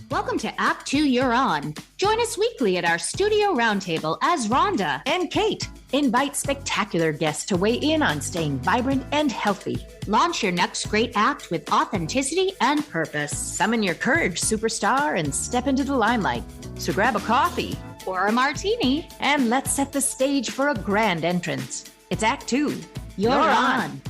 Welcome to Act 2 You're On. Join us weekly at our studio roundtable as Rhonda and Kate invite spectacular guests to weigh in on staying vibrant and healthy. Launch your next great act with authenticity and purpose. Summon your courage, superstar, and step into the limelight. So grab a coffee or a martini and let's set the stage for a grand entrance. It's Act 2. You're on.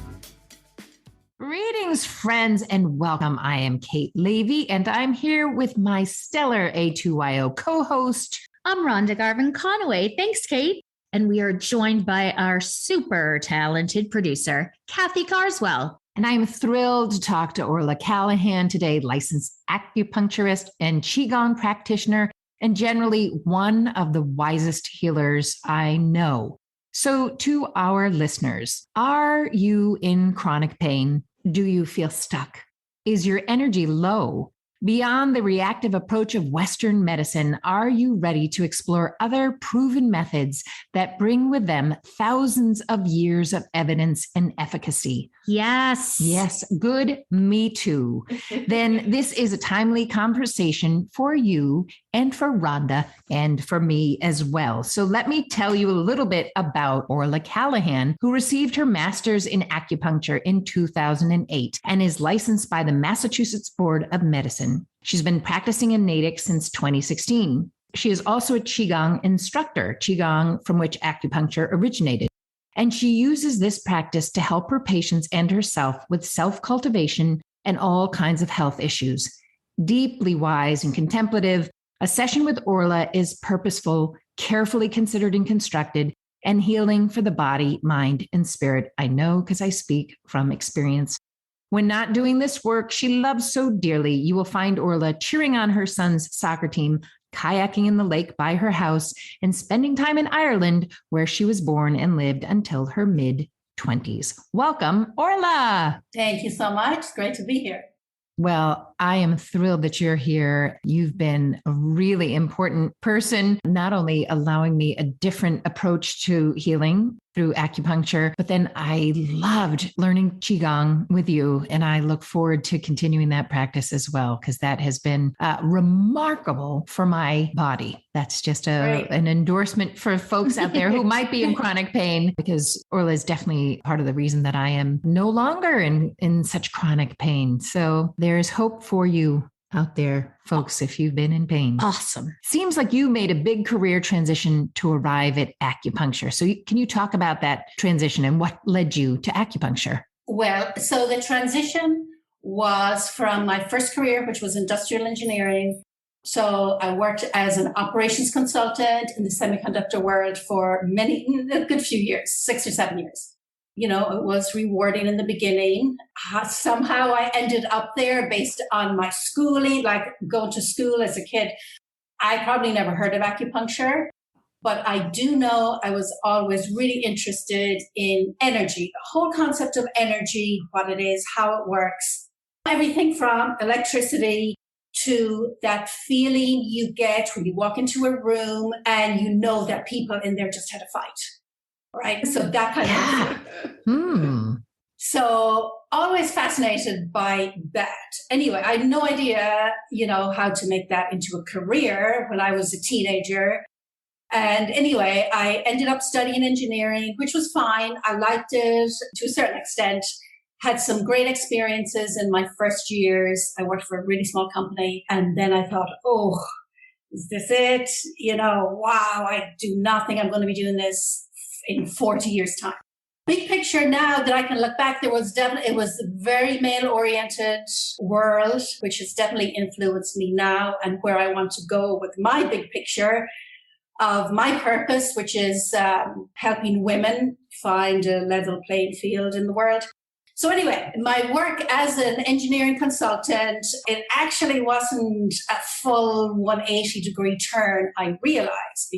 Greetings, friends, and welcome. I am Kate Levy, and I'm here with my stellar A2YO co-host. I'm Rhonda Garvin Conaway. Thanks, Kate. And we are joined by our super talented producer, Kathy Carswell. And I'm thrilled to talk to Orla Callahan today, licensed acupuncturist and Qigong practitioner, and generally one of the wisest healers I know. So to our listeners, are you in chronic pain? Do you feel stuck? Is your energy low? Beyond the reactive approach of Western medicine, are you ready to explore other proven methods that bring with them thousands of years of evidence and efficacy? Yes. Yes. Good. Me too. Then this is a timely conversation for you and for Rhonda and for me as well. So let me tell you a little bit about Orla Callahan, who received her master's in acupuncture in 2008 and is licensed by the Massachusetts Board of Medicine. She's been practicing in Natick since 2016. She is also a Qigong instructor, Qigong from which acupuncture originated. And she uses this practice to help her patients and herself with self-cultivation and all kinds of health issues. Deeply wise and contemplative, a session with Orla is purposeful, carefully considered and constructed, and healing for the body, mind, and spirit. I know because I speak from experience. When not doing this work she loves so dearly, you will find Orla cheering on her son's soccer team, kayaking in the lake by her house, and spending time in Ireland, where she was born and lived until her mid-20s. Welcome, Orla. Thank you so much. It's great to be here. Well, I am thrilled that you're here. You've been a really important person, not only allowing me a different approach to healing through acupuncture, but then I loved learning Qigong with you. And I look forward to continuing that practice as well, because that has been remarkable for my body. That's just an endorsement for folks out there who might be in chronic pain, because Orla is definitely part of the reason that I am no longer in such chronic pain. So there's hope for you out there, folks, if you've been in pain. Awesome. Seems like you made a big career transition to arrive at acupuncture. So can you talk about that transition and what led you to acupuncture? Well, so the transition was from my first career, which was industrial engineering. So I worked as an operations consultant in the semiconductor world for a good few years, 6 or 7 years. You know, it was rewarding in the beginning. Somehow I ended up there based on my schooling, like going to school as a kid. I probably never heard of acupuncture, but I do know I was always really interested in energy, the whole concept of energy, what it is, how it works, everything from electricity to that feeling you get when you walk into a room and you know that people in there just had a fight. Right. So that kind of thing. So always fascinated by that. Anyway, I had no idea, how to make that into a career when I was a teenager. And anyway, I ended up studying engineering, which was fine. I liked it to a certain extent, had some great experiences in my first years. I worked for a really small company. And then I thought, oh, is this it? Wow, I do not think I'm going to be doing this in 40 years' time. Big picture now that I can look back, it was a very male-oriented world, which has definitely influenced me now and where I want to go with my big picture of my purpose, which is helping women find a level playing field in the world. So anyway, my work as an engineering consultant, it actually wasn't a full 180-degree turn, I realized,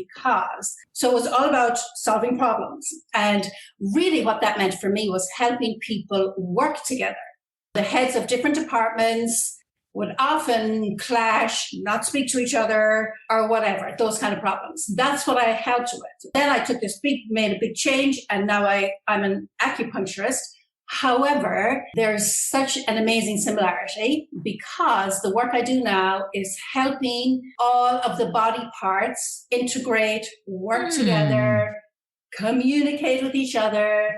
so it was all about solving problems. And really what that meant for me was helping people work together. The heads of different departments would often clash, not speak to each other, or whatever, those kind of problems. That's what I helped with. Then I made a big change, and now I'm an acupuncturist, However, there's such an amazing similarity because the work I do now is helping all of the body parts integrate, work together, communicate with each other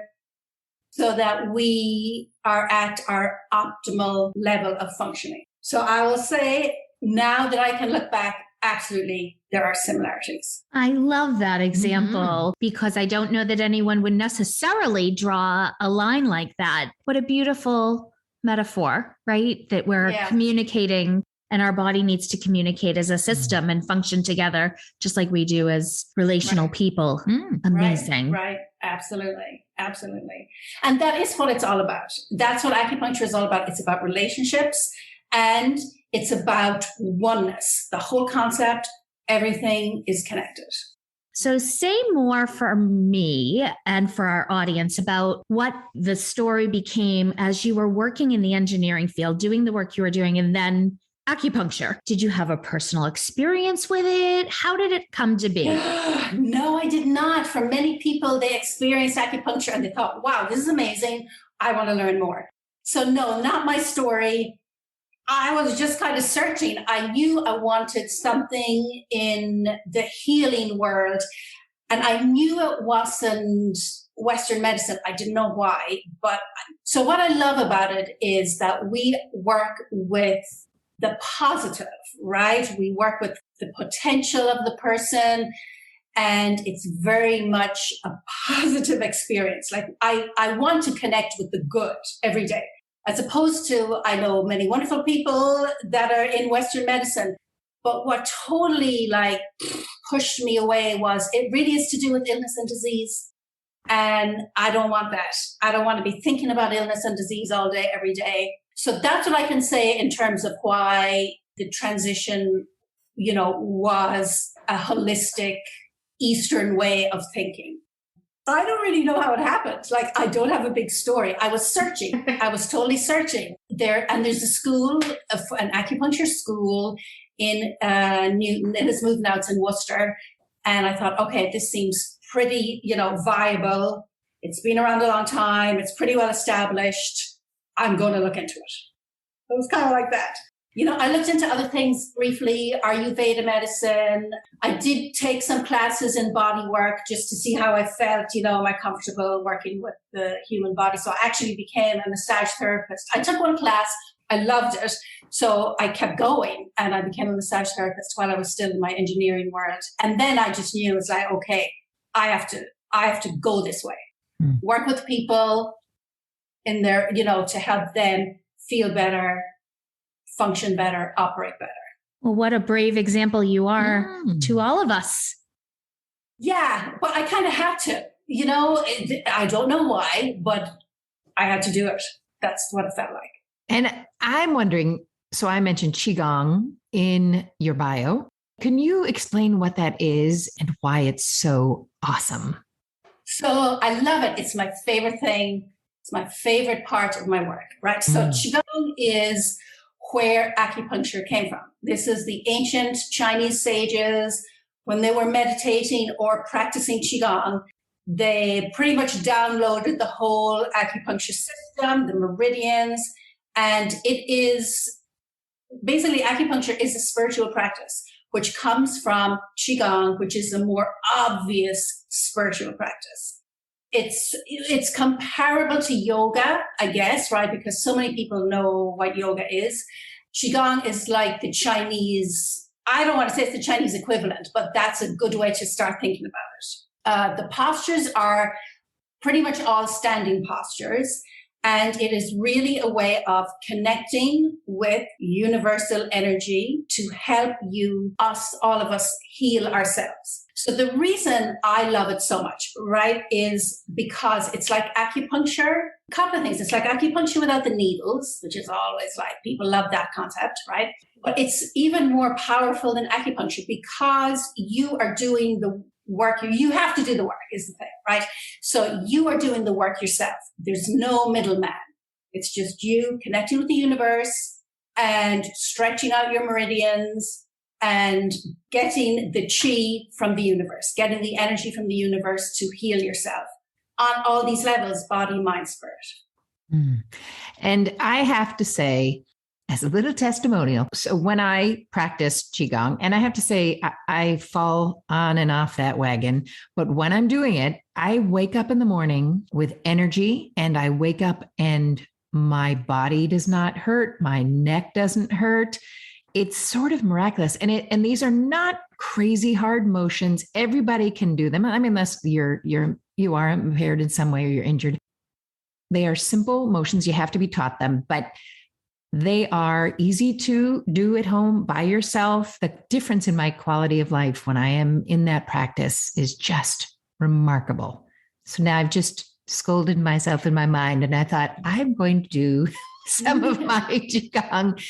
so that we are at our optimal level of functioning. So I will say now that I can look back, absolutely, there are similarities. I love that example because I don't know that anyone would necessarily draw a line like that. What a beautiful metaphor, right? That we're communicating and our body needs to communicate as a system and function together, just like we do as relational people. Amazing. Right. Absolutely. Absolutely. And that is what it's all about. That's what acupuncture is all about. It's about relationships and it's about oneness. The whole concept, everything is connected. So say more for me and for our audience about what the story became as you were working in the engineering field, doing the work you were doing, and then acupuncture. Did you have a personal experience with it? How did it come to be? No, I did not. For many people, they experienced acupuncture and they thought, wow, this is amazing. I want to learn more. So no, not my story. I was just kind of searching. I knew I wanted something in the healing world, and I knew it wasn't Western medicine. I didn't know why. But so what I love about it is that we work with the positive, right? We work with the potential of the person, and it's very much a positive experience. Like I want to connect with the good every day. As opposed to, I know many wonderful people that are in Western medicine, but what totally like pushed me away was it really is to do with illness and disease. And I don't want that. I don't want to be thinking about illness and disease all day, every day. So that's what I can say in terms of why the transition, was a holistic Eastern way of thinking. I don't really know how it happened. Like, I don't have a big story. I was searching. I was totally searching there. And there's a school, an acupuncture school in Newton. It has moved now. It's in Worcester. And I thought, okay, this seems pretty, viable. It's been around a long time. It's pretty well established. I'm going to look into it. It was kind of like that. I looked into other things briefly, Ayurveda medicine. I did take some classes in body work just to see how I felt, am I comfortable working with the human body? So I actually became a massage therapist. I took one class. I loved it. So I kept going and I became a massage therapist while I was still in my engineering world. And then I just knew it's like, okay, I have to go this way, work with people in their, to help them feel better, function better, operate better. Well, what a brave example you are to all of us. Yeah, but I kind of had to, I don't know why, but I had to do it. That's what it felt like. And I'm wondering, so I mentioned Qigong in your bio. Can you explain what that is and why it's so awesome? So I love it. It's my favorite thing. It's my favorite part of my work, right? So Qigong is where acupuncture came from. This is the ancient Chinese sages. When they were meditating or practicing Qigong, they pretty much downloaded the whole acupuncture system, the meridians, and it is basically acupuncture is a spiritual practice, which comes from Qigong, which is a more obvious spiritual practice. It's comparable to yoga, I guess, right? Because so many people know what yoga is. Qigong is like the Chinese, I don't want to say it's the Chinese equivalent, but that's a good way to start thinking about it. The postures are pretty much all standing postures. And it is really a way of connecting with universal energy to help all of us heal ourselves. So the reason I love it so much, right, is because it's like acupuncture. A couple of things. It's like acupuncture without the needles, which is always like, people love that concept, right? But it's even more powerful than acupuncture because you are doing the work. You have to do the work is the thing, right? So you are doing the work yourself. There's no middleman. It's just you connecting with the universe and stretching out your meridians and getting the chi from the universe, getting the energy from the universe to heal yourself on all these levels, body, mind, spirit. Mm. And I have to say, as a little testimonial, so when I practice Qigong, and I have to say, I fall on and off that wagon, but when I'm doing it, I wake up in the morning with energy, and I wake up and my body does not hurt. My neck doesn't hurt. It's sort of miraculous. And these are not crazy hard motions. Everybody can do them. I mean, unless you are impaired in some way or you're injured. They are simple motions. You have to be taught them, but they are easy to do at home by yourself. The difference in my quality of life when I am in that practice is just remarkable. So now I've just scolded myself in my mind, and I thought, I'm going to do some of my Qigong.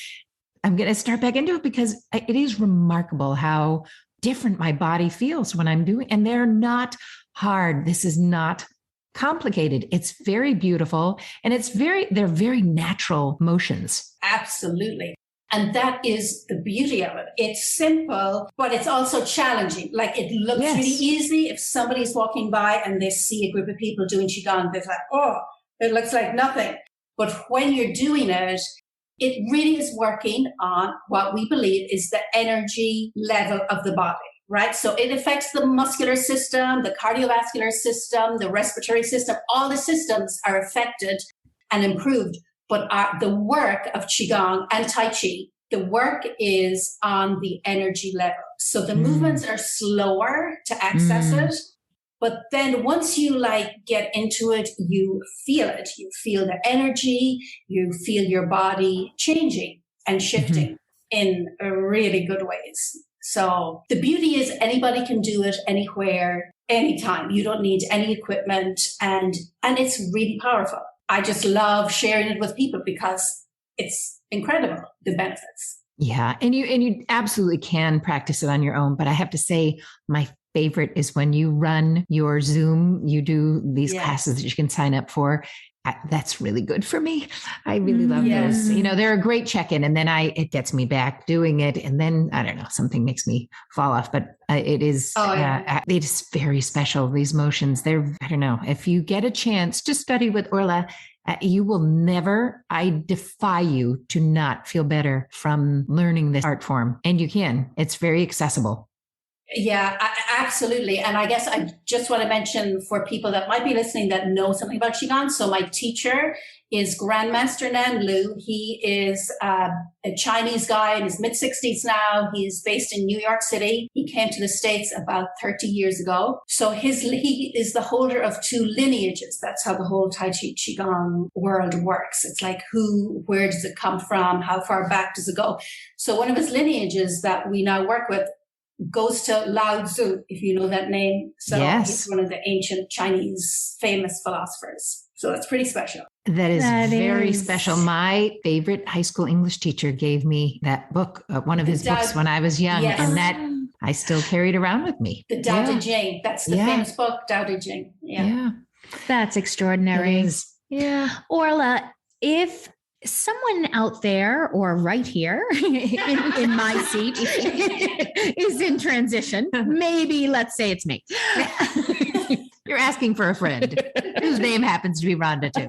I'm going to start back into it because it is remarkable how different my body feels when I'm doing, and they're not hard. This is not complicated. It's very beautiful, and they're very natural motions. Absolutely. And that is the beauty of it. It's simple, but it's also challenging. Like, it looks really easy. If somebody's walking by and they see a group of people doing Qigong, they're like, oh, it looks like nothing. But when you're doing it, it really is working on what we believe is the energy level of the body, right? So it affects the muscular system, the cardiovascular system, the respiratory system. All the systems are affected and improved. But the work of Qigong and Tai Chi, the work is on the energy level. So the movements are slower to access it. But then once you get into it, you feel it. You feel the energy. You feel your body changing and shifting in really good ways. So the beauty is anybody can do it anywhere, anytime. You don't need any equipment, and it's really powerful. I just love sharing it with people because it's incredible, the benefits. Yeah. And you absolutely can practice it on your own. But I have to say, my favorite is when you run your Zoom, you do these classes that you can sign up for. That's really good for me. I really love those. They're a great check-in, and then it gets me back doing it. And then, I don't know, something makes me fall off, but it is very special. These motions, I don't know, if you get a chance to study with Orla, you will never, I defy you to not feel better from learning this art form. And you can, it's very accessible. Yeah, absolutely. And I guess I just want to mention for people that might be listening that know something about Qigong. So my teacher is Grandmaster Nan Lu. He is a Chinese guy in his mid-60s now. He's based in New York City. He came to the States about 30 years ago. So he is the holder of two lineages. That's how the whole Tai Chi Qigong world works. It's like where does it come from? How far back does it go? So one of his lineages that we now work with goes to Lao Tzu, if you know that name. So he's one of the ancient Chinese famous philosophers. So that's pretty special. That is very special. My favorite high school English teacher gave me that book, one of his books when I was young, and that I still carried around with me. The Tao Te Ching. That's the famous book, Tao Te Ching. Yeah. That's extraordinary. Yeah. Orla, if someone out there or right here in my seat is in transition, maybe let's say it's me. You're asking for a friend whose name happens to be Rhonda too.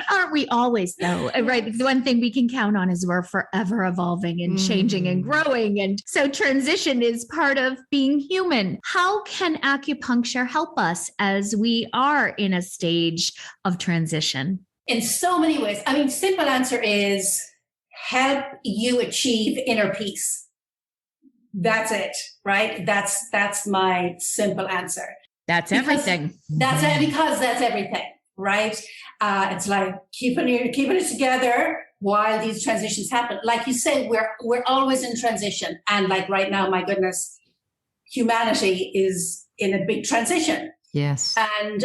Aren't we always, though? Right. The one thing we can count on is we're forever evolving and changing and growing. And so transition is part of being human. How can acupuncture help us as we are in a stage of transition? In so many ways. I mean, simple answer is help you achieve inner peace. That's it, right? That's my simple answer. That's everything. That's everything, right? It's like keeping it together while these transitions happen. Like you say, we're always in transition, and like right now, my goodness, humanity is in a big transition. Yes. And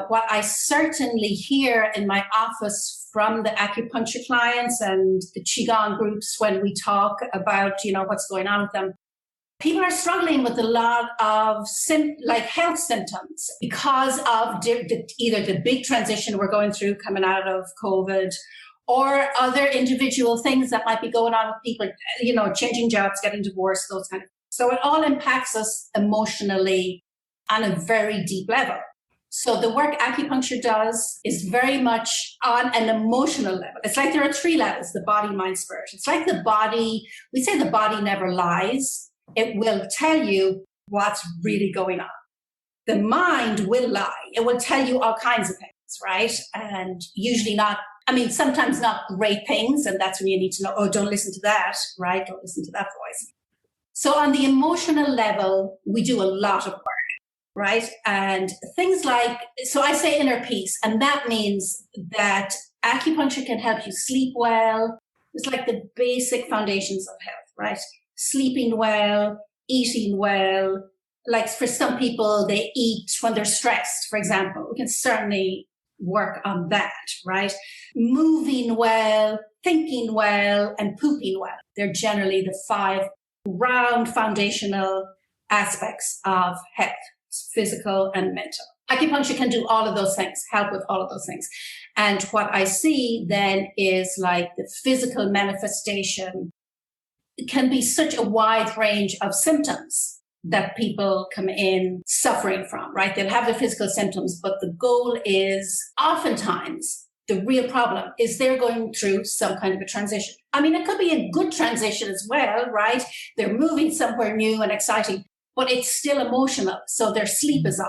what I certainly hear in my office from the acupuncture clients and the Qigong groups when we talk about, what's going on with them, people are struggling with a lot of health symptoms because of either the big transition we're going through coming out of COVID, or other individual things that might be going on with people, changing jobs, getting divorced, those kind of things. So it all impacts us emotionally on a very deep level. So the work acupuncture does is very much on an emotional level. It's like there are 3 levels, the body, mind, spirit. It's like the body, we say the body never lies. It will tell you what's really going on. The mind will lie. It will tell you all kinds of things, right? And usually not, sometimes not great things. And that's when you need to know, oh, don't listen to that, right? Don't listen to that voice. So on the emotional level, we do a lot of work. Right. And things like, so I say inner peace, and that means that acupuncture can help you sleep well. It's like the basic foundations of health, right? Sleeping well, eating well. Like for some people, they eat when they're stressed, for example. We can certainly work on that, right? Moving well, thinking well, and pooping well. They're generally the 5 round foundational aspects of health. Physical and mental. Acupuncture can do all of those things, help with all of those things. And what I see then is like the physical manifestation. It can be such a wide range of symptoms that people come in suffering from, right? They'll have the physical symptoms, but the goal is oftentimes the real problem is they're going through some kind of a transition. It could be a good transition as well, right? They're moving somewhere new and exciting, but it's still emotional. So their sleep is off.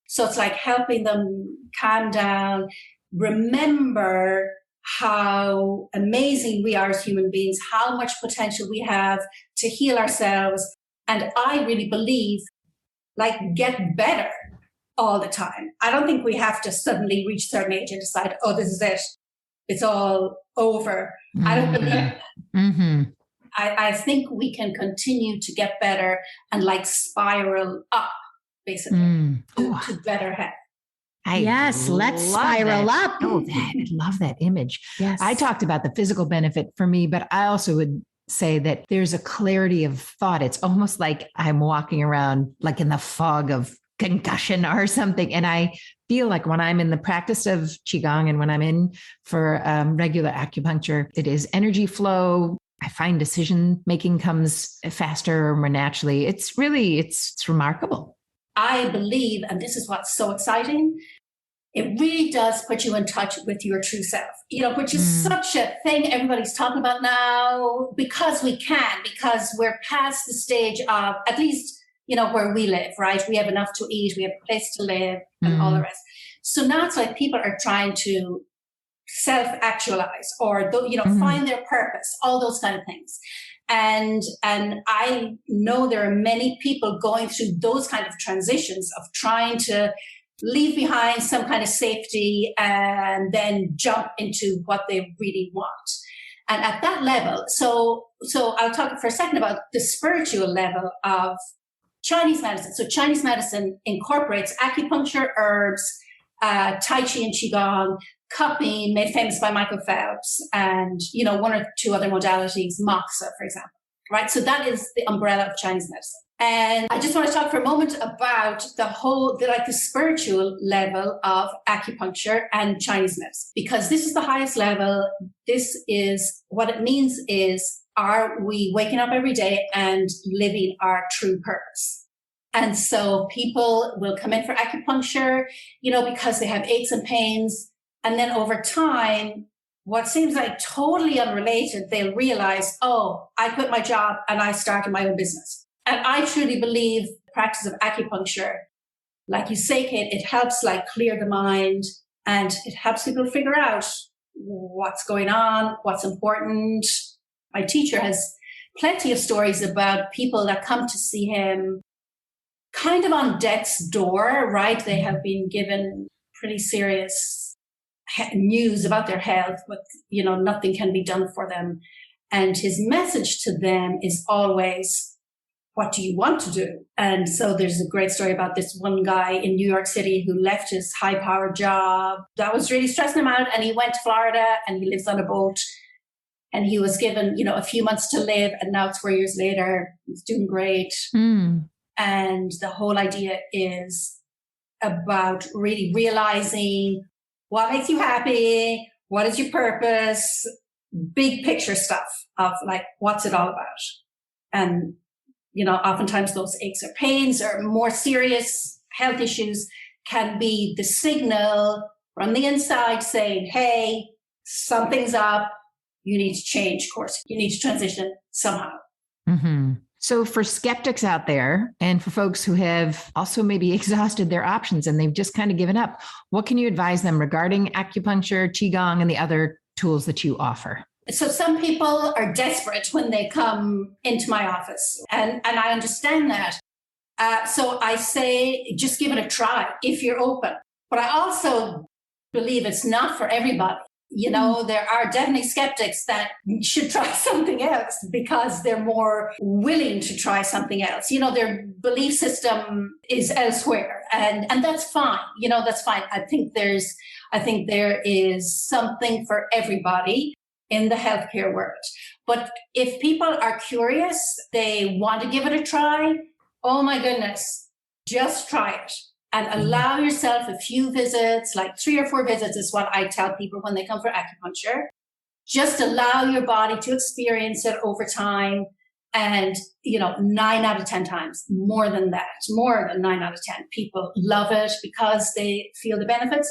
So it's like helping them calm down, remember how amazing we are as human beings, how much potential we have to heal ourselves. And I really believe, get better all the time. I don't think we have to suddenly reach a certain age and decide, oh, this is it. It's all over. I don't believe that. Mm-hmm. I think we can continue to get better and spiral up, basically, to better health. Yes, let's spiral up. Oh, I love that image. Yes. I talked about the physical benefit for me, but I also would say that there's a clarity of thought. It's almost like I'm walking around like in the fog of concussion or something. And I feel like when I'm in the practice of Qigong and when I'm in for regular acupuncture, it is energy flow. I find decision making comes faster or more naturally. It's remarkable. I believe, and this is what's so exciting, it really does put you in touch with your true self, which is such a thing everybody's talking about now because we're past the stage of, at least, where we live, right? We have enough to eat, we have a place to live and all the rest. So now it's like people are trying to self-actualize or, find their purpose, all those kind of things. And I know there are many people going through those kind of transitions of trying to leave behind some kind of safety and then jump into what they really want. And at that level, so I'll talk for a second about the spiritual level of Chinese medicine. So Chinese medicine incorporates acupuncture, herbs, Tai Chi and Qigong, cupping, made famous by Michael Phelps, and, 1 or 2 other modalities, Moxa, for example, right? So that is the umbrella of Chinese medicine. And I just want to talk for a moment about the spiritual level of acupuncture and Chinese medicine, because this is the highest level. This is what it means is, are we waking up every day and living our true purpose? And so people will come in for acupuncture, because they have aches and pains. And then over time, what seems like totally unrelated, they'll realize, oh, I quit my job and I started my own business. And I truly believe the practice of acupuncture, like you say, Kate, it helps clear the mind and it helps people figure out what's going on, what's important. My teacher has plenty of stories about people that come to see him kind of on death's door, right? They have been given pretty serious news about their health, but, nothing can be done for them. And his message to them is always, what do you want to do? And so there's a great story about this one guy in New York City who left his high-powered job that was really stressing him out, and he went to Florida and he lives on a boat, and he was given, a few months to live, and now 4 years later, he's doing great. And the whole idea is about really realizing what makes you happy, what is your purpose, big picture stuff of what's it all about? And, oftentimes those aches or pains or more serious health issues can be the signal from the inside saying, hey, something's up. You need to change course. You need to transition somehow. Mm-hmm. So for skeptics out there and for folks who have also maybe exhausted their options and they've just kind of given up, what can you advise them regarding acupuncture, Qigong, and the other tools that you offer? So some people are desperate when they come into my office, and I understand that. So I say, just give it a try if you're open. But I also believe it's not for everybody. You know, there are definitely skeptics that should try something else because they're more willing to try something else. You know, their belief system is elsewhere, and that's fine. You know, that's fine. I think there is something for everybody in the healthcare world. But if people are curious, they want to give it a try, oh my goodness, just try it. And allow yourself a few visits, like 3 or 4 visits is what I tell people when they come for acupuncture. Just allow your body to experience it over time. And, 9 out of 10 times, more than 9 out of 10 people love it because they feel the benefits.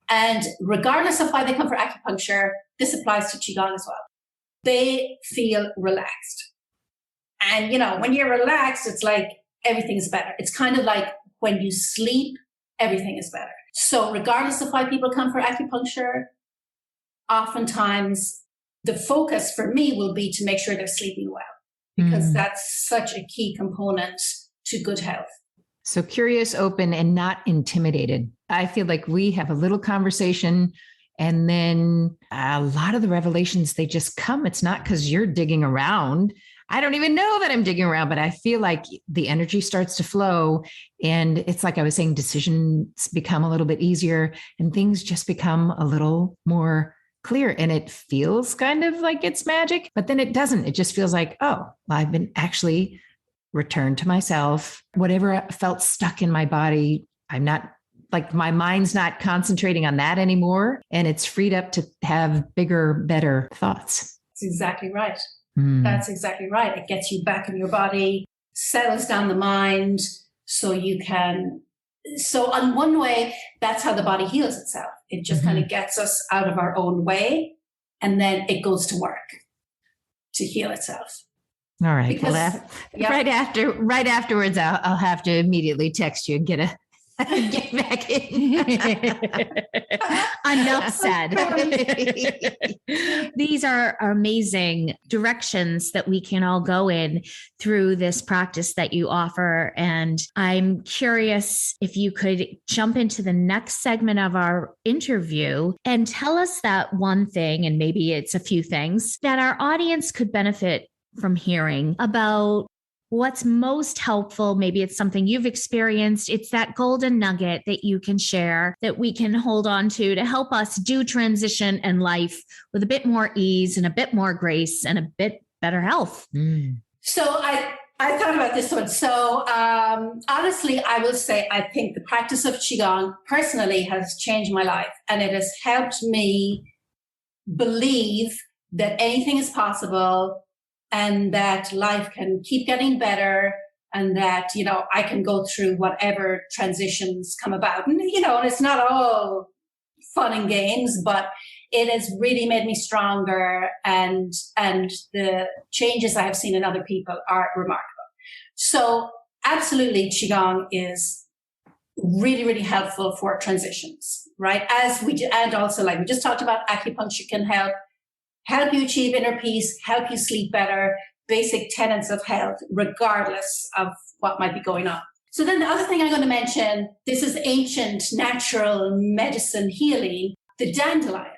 And regardless of why they come for acupuncture, this applies to Qigong as well. They feel relaxed. And, when you're relaxed, it's like everything is better. It's kind of like when you sleep, everything is better. So regardless of why people come for acupuncture, oftentimes the focus for me will be to make sure they're sleeping well, because that's such a key component to good health. So curious, open, and not intimidated. I feel like we have a little conversation and then a lot of the revelations, they just come. It's not because you're digging around. I don't even know that I'm digging around, but I feel like the energy starts to flow. And it's like I was saying, decisions become a little bit easier and things just become a little more clear. And it feels kind of like it's magic, but then it doesn't. It just feels like, oh, I've been actually returned to myself. Whatever felt stuck in my body, I'm not like my mind's not concentrating on that anymore. And it's freed up to have bigger, better thoughts. That's exactly right. That's exactly right. It gets you back in your body, settles down the mind so you can. So on one way, that's how the body heals itself. It just kind of gets us out of our own way, and then it goes to work to heal itself. All right. Because, right afterwards, I'll have to immediately text you and get back in. Enough said. These are amazing directions that we can all go in through this practice that you offer. And I'm curious if you could jump into the next segment of our interview and tell us that one thing, and maybe it's a few things, that our audience could benefit from hearing about what's most helpful. Maybe it's something you've experienced. It's that golden nugget that you can share that we can hold on to help us do transition in life with a bit more ease and a bit more grace and a bit better health. So I thought about this one. So honestly, I will say, I think the practice of Qigong personally has changed my life, and it has helped me believe that anything is possible, and that life can keep getting better, and that, I can go through whatever transitions come about. And, and it's not all fun and games, but it has really made me stronger. And the changes I have seen in other people are remarkable. So absolutely, Qigong is really, really helpful for transitions, right? And also, like we just talked about, acupuncture can help you achieve inner peace, help you sleep better, basic tenets of health, regardless of what might be going on. So then the other thing I'm going to mention, this is ancient natural medicine healing, the dandelion,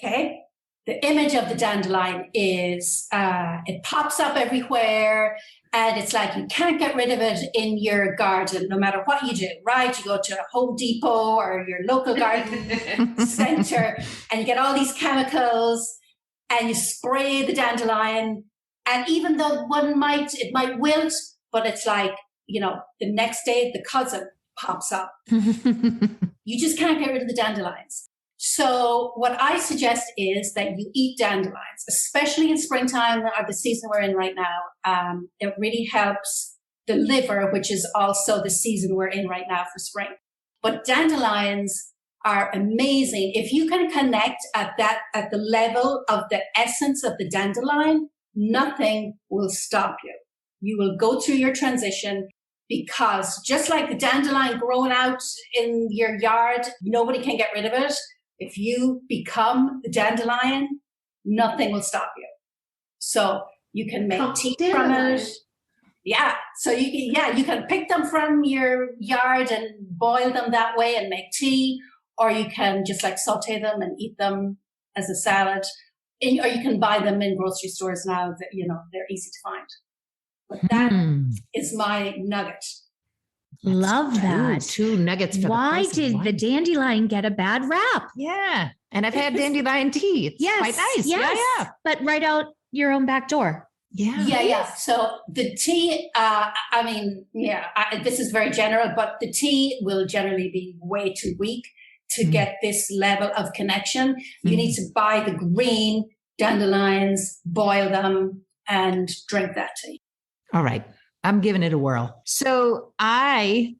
okay? The image of the dandelion is, it pops up everywhere, and it's like you can't get rid of it in your garden, no matter what you do, right? You go to Home Depot or your local garden center, and you get all these chemicals, and you spray the dandelion, and even though it might wilt, but it's like, the next day the cousin pops up. You just can't get rid of the dandelions. So what I suggest is that you eat dandelions, especially in springtime, or the season we're in right now. It really helps the liver, which is also the season we're in right now for spring. But dandelions are amazing. If you can connect at the level of the essence of the dandelion, nothing will stop you. You will go through your transition, because just like the dandelion growing out in your yard, nobody can get rid of it. If you become the dandelion, nothing will stop you. So you can make tea from it. Yeah. So you can pick them from your yard and boil them that way and make tea, or you can just like saute them and eat them as a salad, or you can buy them in grocery stores now that, they're easy to find. But that is my nugget. Love that. Two nuggets. Why did the dandelion get a bad rap? Yeah. And I've had dandelion tea. It's quite nice. Yes. Yeah. But right out your own back door. Yeah. So the tea, this is very general, but the tea will generally be way too weak to get this level of connection. You need to buy the green dandelions, boil them, and drink that tea. All right. I'm giving it a whirl. So I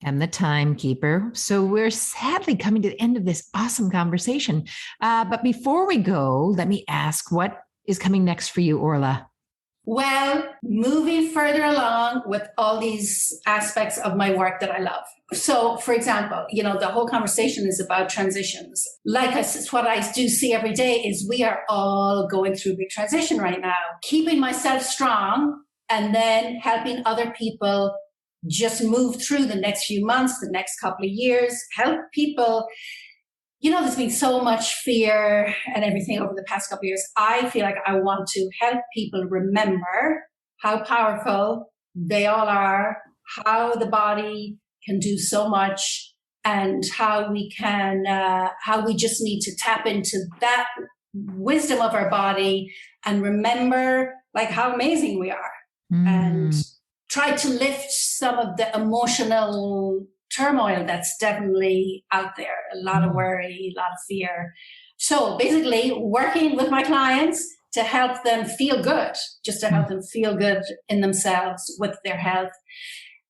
am the timekeeper. So we're sadly coming to the end of this awesome conversation. But before we go, let me ask, what is coming next for you, Orla? Well, moving further along with all these aspects of my work that I love. So, for example, the whole conversation is about transitions. Like what I do see every day is we are all going through a big transition right now. Keeping myself strong and then helping other people just move through the next few months, the next couple of years, help people. There's been so much fear and everything over the past couple of years. I feel like I want to help people remember how powerful they all are, how the body can do so much, and how we just need to tap into that wisdom of our body and remember like how amazing we are. And try to lift some of the emotional turmoil that's definitely out there. A lot of worry, a lot of fear. So basically working with my clients to help them feel good, just to help them feel good in themselves with their health.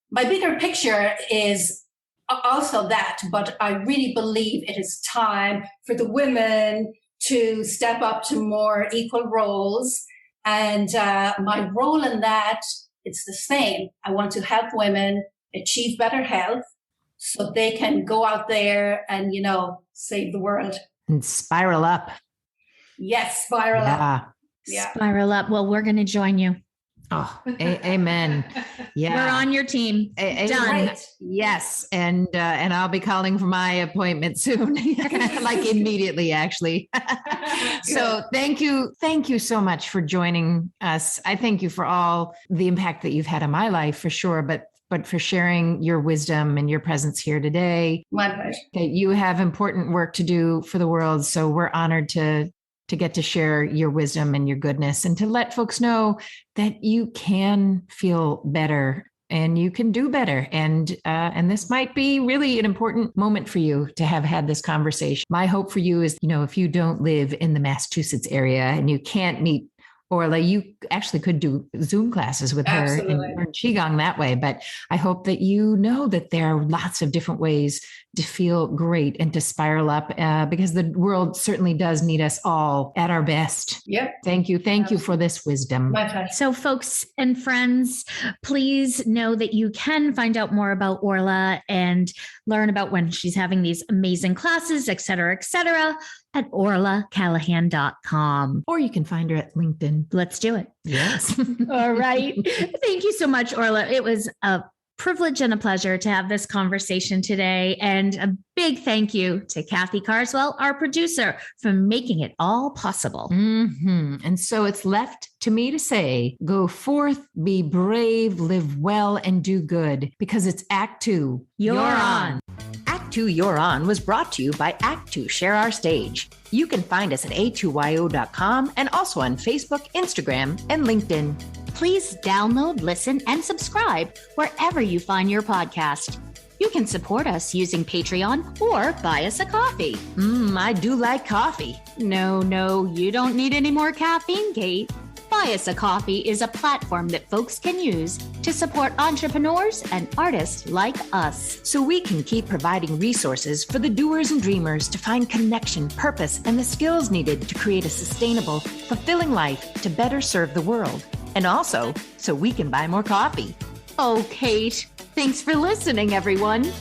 My bigger picture is also that, but I really believe it is time for the women to step up to more equal roles. And my role in that, it's the same. I want to help women achieve better health so they can go out there and, save the world. And spiral up. Yes, spiral up. Yeah. Spiral up. Well, we're going to join you. Oh, amen. Yeah. We're on your team. Done. Right. Yes. And I'll be calling for my appointment soon, like immediately, actually. So thank you. Thank you so much for joining us. I thank you for all the impact that you've had on my life for sure, but for sharing your wisdom and your presence here today. My pleasure. Okay, you have important work to do for the world. So we're honored to get to share your wisdom and your goodness and to let folks know that you can feel better and you can do better. And this might be really an important moment for you to have had this conversation. My hope for you is, if you don't live in the Massachusetts area and you can't meet Orla, you actually could do Zoom classes with her and learn Qigong that way. But I hope that you know that there are lots of different ways to feel great and to spiral up because the world certainly does need us all at our best. Yep. Thank you. Thank you for this wisdom. My pleasure. So folks and friends, please know that you can find out more about Orla and learn about when she's having these amazing classes, et cetera, at orlacallahan.com. Or you can find her at LinkedIn. Let's do it. Yes. All right. Thank you so much, Orla. It was a privilege and a pleasure to have this conversation today. And a big thank you to Kathy Carswell, our producer, for making it all possible. Mm-hmm. And so it's left to me to say, go forth, be brave, live well, and do good, because it's Act 2. You're on. Act 2 You're On was brought to you by Act 2 Share Our Stage. You can find us at a2yo.com and also on Facebook, Instagram, and LinkedIn. Please download, listen, and subscribe wherever you find your podcast. You can support us using Patreon or buy us a coffee. I do like coffee. No, you don't need any more caffeine, Kate. Buy Us a Coffee is a platform that folks can use to support entrepreneurs and artists like us. So we can keep providing resources for the doers and dreamers to find connection, purpose, and the skills needed to create a sustainable, fulfilling life to better serve the world. And also, so we can buy more coffee. Oh, Kate, thanks for listening, everyone.